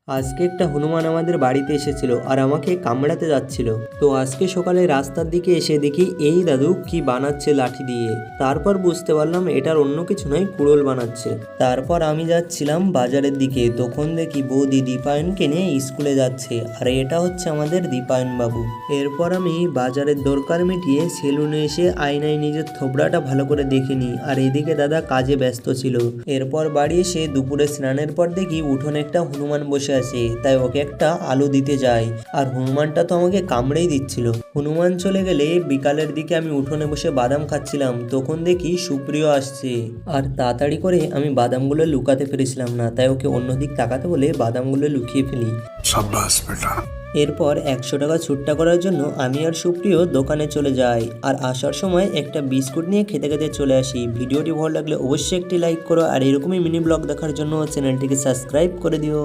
আজকে একটা হনুমান আমাদের বাড়িতে এসেছিল আর আমাকে কামড়াতে যাচ্ছিল। তো আজকে সকালে রাস্তার দিকে এসে দেখি এই দাদু কি বানাচ্ছে লাঠি দিয়ে। তারপর বুঝতে পারলাম এটার অন্য কিছু নয়, কুড়োল বানাচ্ছে। তারপর আমি যাচ্ছিলাম বাজারের দিকে, তখন দেখি বৌদি দীপায়নকে নিয়ে স্কুলে যাচ্ছে, আর এটা হচ্ছে আমাদের দীপায়ন বাবু। এরপর আমি বাজারের দরকার মিটিয়ে সেলুনে এসে আয়নায় নিজের থোবড়াটা ভালো করে দেখে নিই, আর এদিকে দাদা কাজে ব্যস্ত ছিল। এরপর বাড়ি এসে দুপুরে স্নানের পর দেখি উঠোনে একটা হনুমান বসে আছে, তাই ওকে একটা আলু দিতে যাই, আর হনুমানটা তো আমাকে কামড়েই দিচ্ছিল। হনুমান চলে গেলে বিকালের দিকে আমি উঠোনে বসে বাদাম খাচ্ছিলাম, তখন দেখি সুপ্রিয় আসছে, আর তাড়াতাড়ি করে আমি বাদামগুলো লুকাতে পেরেছিলাম না, তাই ওকে অন্যদিক তাকাতে বলে বাদামগুলো লুকিয়ে ফেলি। शाबाश बेटा। এরপর 100 টাকা ছুট্টা করার জন্য আমি আর সুপ্রিয় দোকানে চলে যাই, আর আসার সময় একটা বিস্কুট নিয়ে খেতে খেতে চলে আসি। ভিডিওটি ভালো লাগলে অবশ্যই একটি লাইক করো, আর এরকমই মিনি ব্লগ দেখার জন্য চ্যানেলটিকে সাবস্ক্রাইব করে দিও।